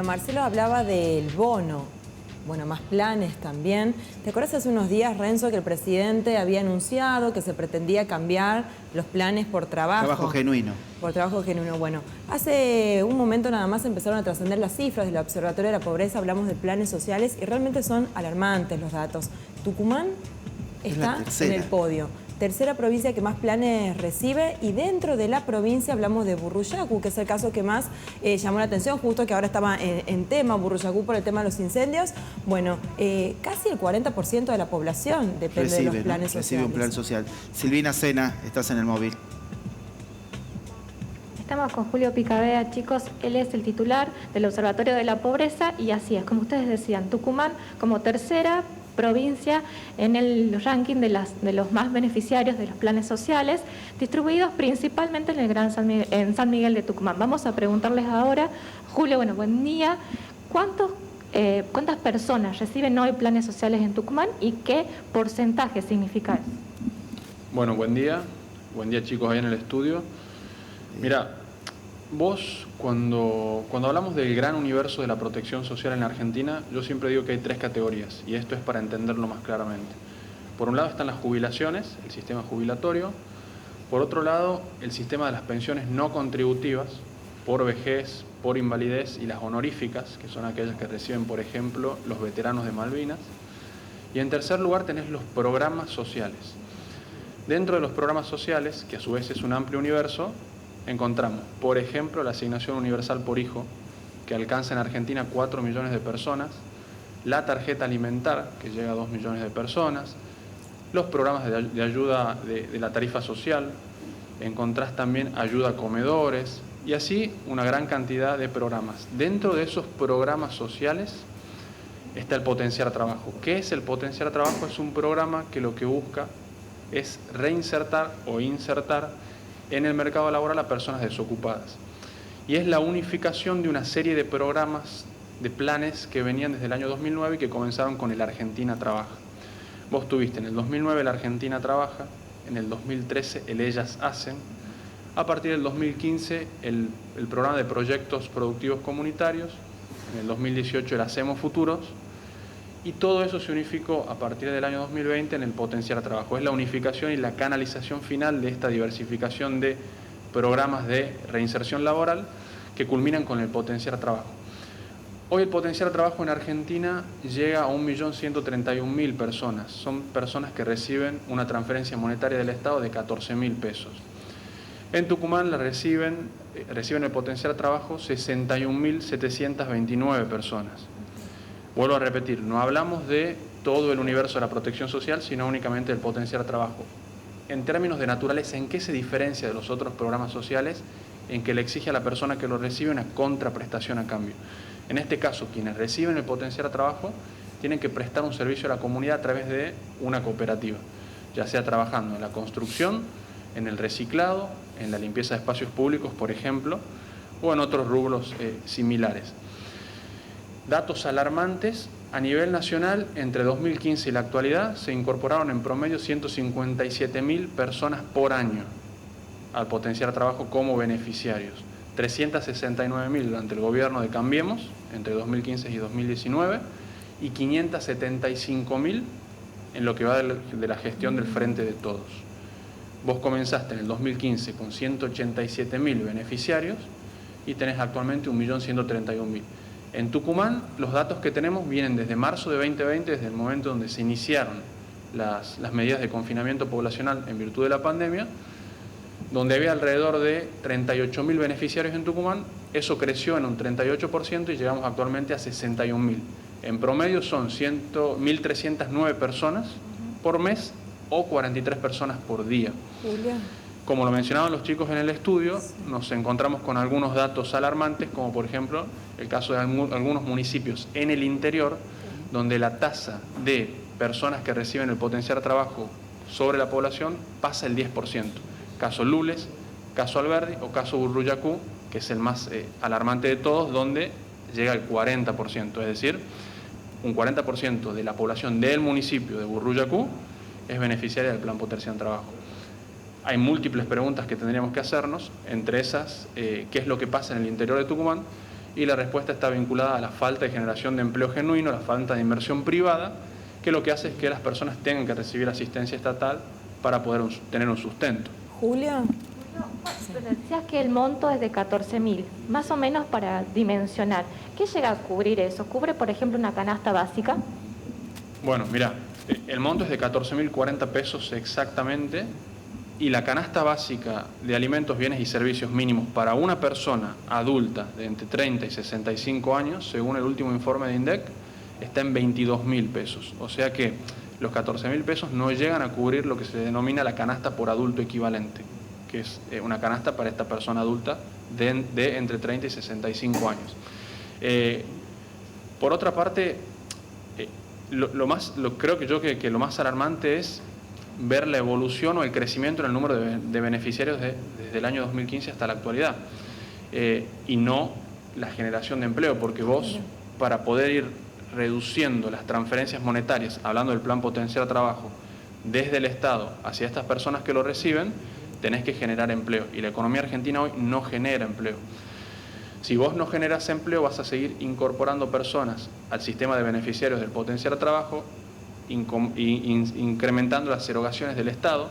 Marcelo hablaba del bono, bueno, más planes también. ¿Te acuerdas hace unos días, Renzo, que el presidente había anunciado que se pretendía cambiar los planes por trabajo? Trabajo genuino. Por trabajo genuino. Bueno, hace un momento nada más empezaron a trascender las cifras del Observatorio de la Pobreza, hablamos de planes sociales y realmente son alarmantes los datos. Tucumán está en el podio. Tercera provincia que más planes recibe, y dentro de la provincia hablamos de Burruyacu, que es el caso que más llamó la atención, justo que ahora estaba en tema Burruyacu por el tema de los incendios. Bueno, casi el 40% de la población depende de los planes sociales. Recibe un plan social. Silvina Sena, estás en el móvil. Estamos con Julio Picabea, chicos. Él es el titular del Observatorio de la Pobreza y así es, como ustedes decían, Tucumán como tercera provincia en el ranking de los más beneficiarios de los planes sociales, distribuidos principalmente en el en San Miguel de Tucumán. Vamos a preguntarles ahora, Julio, bueno, buen día. ¿Cuántas personas reciben hoy planes sociales en Tucumán y qué porcentaje significa eso? Bueno, buen día chicos ahí en el estudio. Mira, vos cuando hablamos del gran universo de la protección social en la Argentina, yo siempre digo que hay tres categorías, y esto es para entenderlo más claramente. Por un lado están las jubilaciones, el sistema jubilatorio. Por otro lado, el sistema de las pensiones no contributivas, por vejez, por invalidez, y las honoríficas, que son aquellas que reciben, por ejemplo, los veteranos de Malvinas. Y en tercer lugar tenés los programas sociales. Dentro de los programas sociales, que a su vez es un amplio universo, encontramos, por ejemplo, la asignación universal por hijo, que alcanza en Argentina 4 millones de personas, la tarjeta alimentar, que llega a 2 millones de personas, los programas de ayuda de la tarifa social, encontrás también ayuda a comedores, y así una gran cantidad de programas. Dentro de esos programas sociales está el Potenciar Trabajo. ¿Qué es el Potenciar Trabajo? Es un programa que lo que busca es reinsertar o insertar en el mercado laboral a personas desocupadas. Y es la unificación de una serie de programas, de planes que venían desde el año 2009 y que comenzaron con el Argentina Trabaja. Vos tuviste en el 2009 el Argentina Trabaja, en el 2013 el Ellas Hacen, a partir del 2015 el programa de proyectos productivos comunitarios, en el 2018 el Hacemos Futuros, y todo eso se unificó a partir del año 2020 en el Potenciar Trabajo. Es la unificación y la canalización final de esta diversificación de programas de reinserción laboral que culminan con el Potenciar Trabajo. Hoy el Potenciar Trabajo en Argentina llega a 1.131.000 personas. Son personas que reciben una transferencia monetaria del Estado de 14.000 pesos. En Tucumán reciben el Potenciar Trabajo 61.729 personas. Vuelvo a repetir, no hablamos de todo el universo de la protección social, sino únicamente del Potenciar Trabajo. En términos de naturaleza, ¿en qué se diferencia de los otros programas sociales? En que le exige a la persona que lo recibe una contraprestación a cambio. En este caso, quienes reciben el Potenciar Trabajo tienen que prestar un servicio a la comunidad a través de una cooperativa, ya sea trabajando en la construcción, en el reciclado, en la limpieza de espacios públicos, por ejemplo, o en otros rubros similares. Datos alarmantes: a nivel nacional, entre 2015 y la actualidad, se incorporaron en promedio 157.000 personas por año al Potenciar Trabajo como beneficiarios. 369.000 durante el gobierno de Cambiemos, entre 2015 y 2019, y 575.000 en lo que va de la gestión del Frente de Todos. Vos comenzaste en el 2015 con 187.000 beneficiarios y tenés actualmente 1.131.000. En Tucumán, los datos que tenemos vienen desde marzo de 2020, desde el momento donde se iniciaron las medidas de confinamiento poblacional en virtud de la pandemia, donde había alrededor de 38.000 beneficiarios en Tucumán. Eso creció en un 38% y llegamos actualmente a 61.000. En promedio son 1.309 personas por mes o 43 personas por día. Como lo mencionaban los chicos en el estudio, nos encontramos con algunos datos alarmantes, como por ejemplo el caso de algunos municipios en el interior, donde la tasa de personas que reciben el Potenciar Trabajo sobre la población pasa el 10%. Caso Lules, caso Alberdi o caso Burruyacu, que es el más alarmante de todos, donde llega al 40%, es decir, un 40% de la población del municipio de Burruyacu es beneficiaria del Plan Potenciar Trabajo. Hay múltiples preguntas que tendríamos que hacernos, entre esas, qué es lo que pasa en el interior de Tucumán, y la respuesta está vinculada a la falta de generación de empleo genuino, a la falta de inversión privada, que lo que hace es que las personas tengan que recibir asistencia estatal para poder tener un sustento. Julia. Decías que el monto es de 14.000, más o menos para dimensionar. ¿Qué llega a cubrir eso? ¿Cubre, por ejemplo, una canasta básica? Bueno, mira, el monto es de 14.040 pesos exactamente, y la canasta básica de alimentos, bienes y servicios mínimos para una persona adulta de entre 30 y 65 años, según el último informe de INDEC, está en 22.000 pesos. O sea que los 14.000 pesos no llegan a cubrir lo que se denomina la canasta por adulto equivalente, que es una canasta para esta persona adulta de entre 30 y 65 años. Por otra parte, creo que lo más alarmante es ver la evolución o el crecimiento en el número de beneficiarios desde el año 2015 hasta la actualidad, y no la generación de empleo, porque vos, para poder ir reduciendo las transferencias monetarias, hablando del plan potenciar a trabajo, desde el Estado hacia estas personas que lo reciben, tenés que generar empleo, y la economía argentina hoy no genera empleo. Si vos no generas empleo, vas a seguir incorporando personas al sistema de beneficiarios del potenciar a trabajo, incrementando las erogaciones del Estado.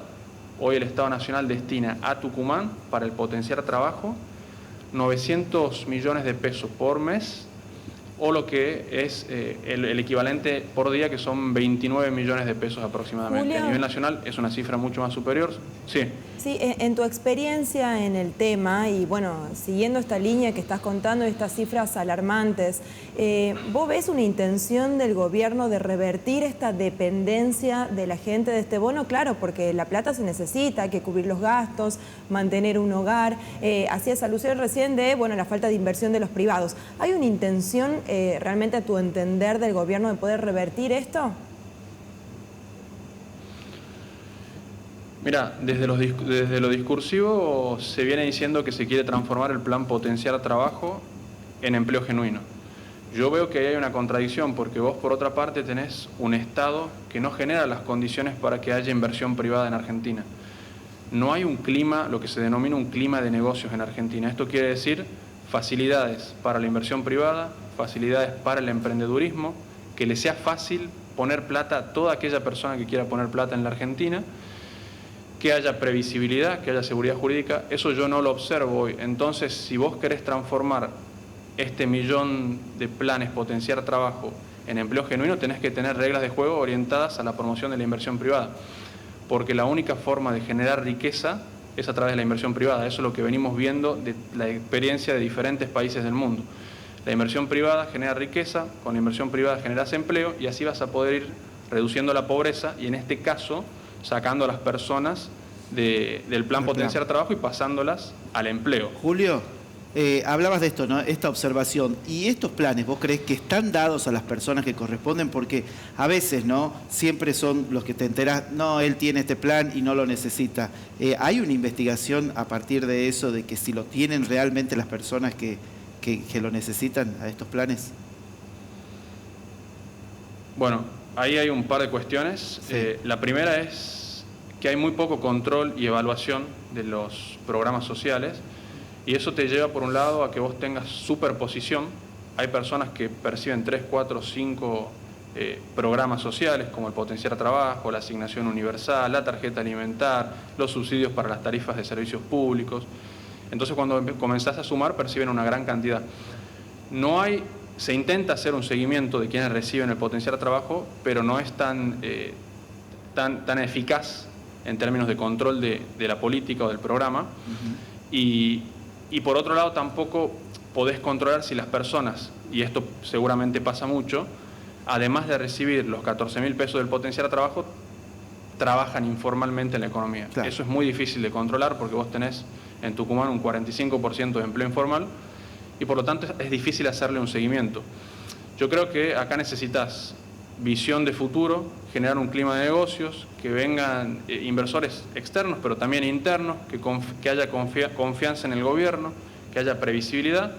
Hoy el Estado Nacional destina a Tucumán, para el potenciar a trabajo, 900 millones de pesos por mes, o lo que es el equivalente por día, que son 29 millones de pesos aproximadamente. Julio, a nivel nacional es una cifra mucho más superior. Sí. Sí, en tu experiencia en el tema, y bueno, siguiendo esta línea que estás contando, estas cifras alarmantes, ¿vos ves una intención del gobierno de revertir esta dependencia de la gente de este bono? Claro, porque la plata se necesita, hay que cubrir los gastos, mantener un hogar. Hacías alusión recién de, bueno, la falta de inversión de los privados. ¿Hay una intención realmente, a tu entender, del gobierno de poder revertir esto? Mira, desde lo discursivo se viene diciendo que se quiere transformar el plan potenciar a trabajo en empleo genuino. Yo veo que hay una contradicción, porque vos, por otra parte, tenés un Estado que no genera las condiciones para que haya inversión privada en Argentina. No hay un clima, lo que se denomina un clima de negocios en Argentina. Esto quiere decir facilidades para la inversión privada, facilidades para el emprendedurismo, que le sea fácil poner plata a toda aquella persona que quiera poner plata en la Argentina, que haya previsibilidad, que haya seguridad jurídica. Eso yo no lo observo hoy. Entonces, si vos querés transformar este millón de planes potenciar trabajo en empleo genuino, tenés que tener reglas de juego orientadas a la promoción de la inversión privada, porque la única forma de generar riqueza es a través de la inversión privada. Eso es lo que venimos viendo de la experiencia de diferentes países del mundo. La inversión privada genera riqueza, con la inversión privada generas empleo, y así vas a poder ir reduciendo la pobreza, y en este caso sacando a las personas del plan potenciar trabajo y pasándolas al empleo. Julio, hablabas de esto, ¿no? Esta observación. ¿Y estos planes vos crees que están dados a las personas que corresponden? Porque a veces, ¿no? Siempre son los que te enterás, no, él tiene este plan y no lo necesita. ¿Hay una investigación a partir de eso, de que si lo tienen realmente las personas que lo necesitan a estos planes? Bueno, ahí hay un par de cuestiones. Sí. La primera es que hay muy poco control y evaluación de los programas sociales, y eso te lleva, por un lado, a que vos tengas superposición. Hay personas que perciben 3, 4, 5 programas sociales, como el potenciar a trabajo, la asignación universal, la tarjeta alimentar, los subsidios para las tarifas de servicios públicos. Entonces, cuando comenzás a sumar, perciben una gran cantidad. Se intenta hacer un seguimiento de quienes reciben el potenciar a trabajo, pero no es tan eficaz en términos de control de la política o del programa. Y por otro lado, tampoco podés controlar si las personas, y esto seguramente pasa mucho, además de recibir los 14.000 pesos del potenciar a trabajo, trabajan informalmente en la economía. Claro. Eso es muy difícil de controlar, porque vos tenés en Tucumán un 45% de empleo informal, y por lo tanto es difícil hacerle un seguimiento. Yo creo que acá necesitas visión de futuro, generar un clima de negocios, que vengan inversores externos, pero también internos, que haya confianza en el gobierno, que haya previsibilidad,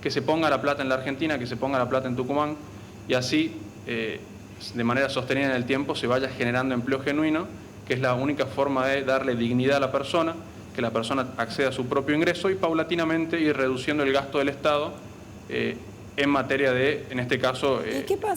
que se ponga la plata en la Argentina, que se ponga la plata en Tucumán, y así, de manera sostenida en el tiempo, se vaya generando empleo genuino, que es la única forma de darle dignidad a la persona, que la persona acceda a su propio ingreso, y paulatinamente ir reduciendo el gasto del Estado en materia de, en este caso,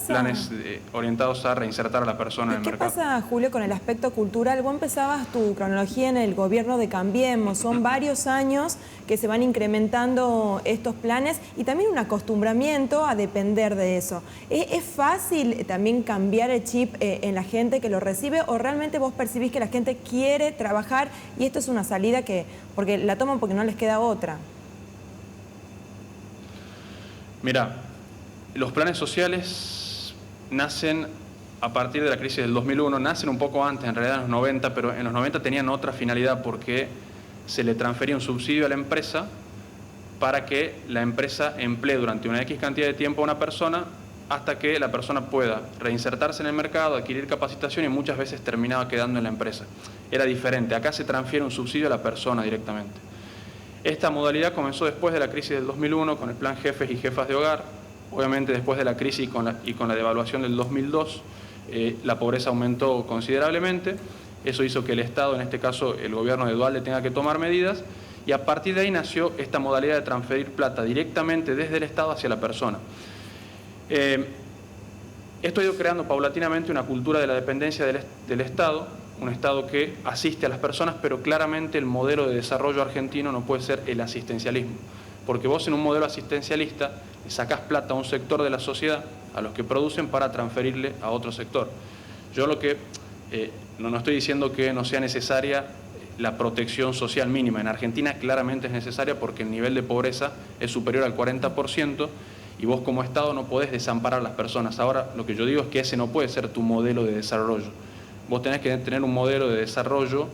planes orientados a reinsertar a la persona en el mercado. ¿Qué pasa, Julio, con el aspecto cultural? Vos empezabas tu cronología en el gobierno de Cambiemos. Son varios años que se van incrementando estos planes y también un acostumbramiento a depender de eso. ¿Es fácil también cambiar el chip en la gente que lo recibe o realmente vos percibís que la gente quiere trabajar y esto es una salida porque la toman porque no les queda otra? Mira, los planes sociales nacen a partir de la crisis del 2001, nacen un poco antes, en realidad en los 90, pero en los 90 tenían otra finalidad porque se le transfería un subsidio a la empresa para que la empresa emplee durante una X cantidad de tiempo a una persona hasta que la persona pueda reinsertarse en el mercado, adquirir capacitación y muchas veces terminaba quedando en la empresa. Era diferente, acá se transfiere un subsidio a la persona directamente. Esta modalidad comenzó después de la crisis del 2001 con el plan Jefes y Jefas de Hogar. Obviamente después de la crisis y con la devaluación del 2002, la pobreza aumentó considerablemente. Eso hizo que el Estado, en este caso el gobierno de Duhalde, tenga que tomar medidas y a partir de ahí nació esta modalidad de transferir plata directamente desde el Estado hacia la persona. Esto ha ido creando paulatinamente una cultura de la dependencia del Estado, un Estado que asiste a las personas, pero claramente el modelo de desarrollo argentino no puede ser el asistencialismo, porque vos en un modelo asistencialista le sacás plata a un sector de la sociedad, a los que producen, para transferirle a otro sector. Yo no estoy diciendo que no sea necesaria la protección social mínima. En Argentina claramente es necesaria porque el nivel de pobreza es superior al 40% y vos como Estado no podés desamparar a las personas. Ahora, lo que yo digo es que ese no puede ser tu modelo de desarrollo. Vos tenés que tener un modelo de desarrollo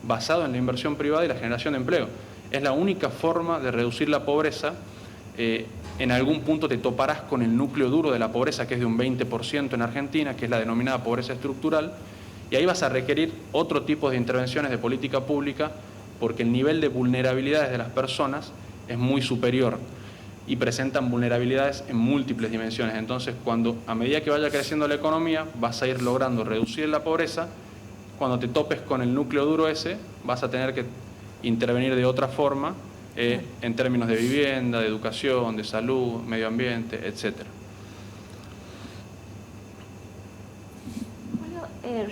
basado en la inversión privada y la generación de empleo. Es la única forma de reducir la pobreza. En algún punto te toparás con el núcleo duro de la pobreza, que es de un 20% en Argentina, que es la denominada pobreza estructural, y ahí vas a requerir otro tipo de intervenciones de política pública porque el nivel de vulnerabilidades de las personas es muy superior y presentan vulnerabilidades en múltiples dimensiones. Entonces, a medida que vaya creciendo la economía, vas a ir logrando reducir la pobreza. Cuando te topes con el núcleo duro ese, vas a tener que intervenir de otra forma en términos de vivienda, de educación, de salud, medio ambiente, etcétera.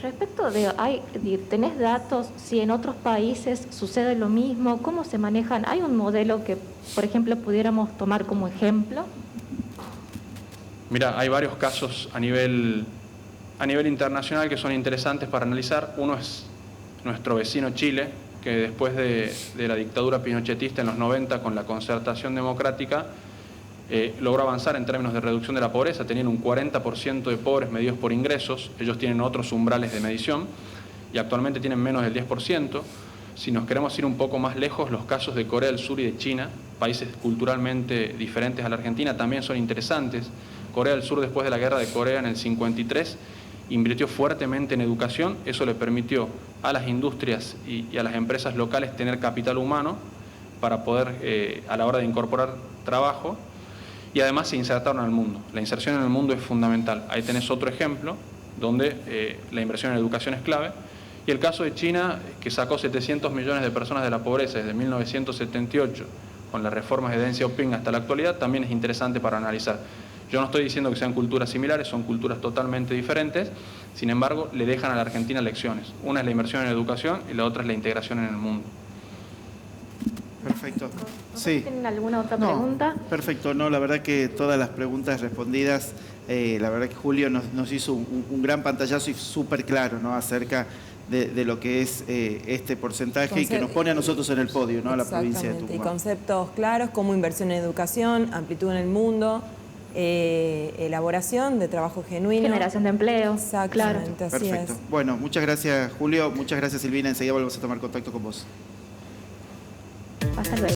Respecto ¿tenés datos si en otros países sucede lo mismo? ¿Cómo se manejan? ¿Hay un modelo que, por ejemplo, pudiéramos tomar como ejemplo? Mira, hay varios casos a nivel internacional que son interesantes para analizar. Uno es nuestro vecino Chile, que después de la dictadura pinochetista en los 90, con la concertación democrática, logró avanzar en términos de reducción de la pobreza. Tenían un 40% de pobres medidos por ingresos, ellos tienen otros umbrales de medición y actualmente tienen menos del 10%. Si nos queremos ir un poco más lejos, los casos de Corea del Sur y de China, países culturalmente diferentes a la Argentina, también son interesantes. Corea del Sur, después de la guerra de Corea en el 53, invirtió fuertemente en educación. Eso le permitió a las industrias y a las empresas locales tener capital humano para poder, a la hora de incorporar trabajo, y además se insertaron al mundo. La inserción en el mundo es fundamental. Ahí tenés otro ejemplo donde la inversión en educación es clave. Y el caso de China, que sacó 700 millones de personas de la pobreza desde 1978, con las reformas de Deng Xiaoping hasta la actualidad, también es interesante para analizar. Yo no estoy diciendo que sean culturas similares, son culturas totalmente diferentes, sin embargo, le dejan a la Argentina lecciones. Una es la inversión en educación y la otra es la integración en el mundo. Perfecto. Sí. ¿Tienen alguna otra pregunta? Perfecto, no, la verdad que todas las preguntas respondidas, la verdad que Julio nos hizo un gran pantallazo y súper claro, ¿no?, acerca de lo que es este porcentaje y que nos pone a nosotros en el podio, ¿no?, a la provincia de Tucumán. Y conceptos claros como inversión en educación, amplitud en el mundo, elaboración de trabajo genuino. Generación de empleo. Exactamente, claro. Así Perfecto. es. Bueno, muchas gracias Julio, muchas gracias Silvina, enseguida volvemos a tomar contacto con vos. Hasta luego.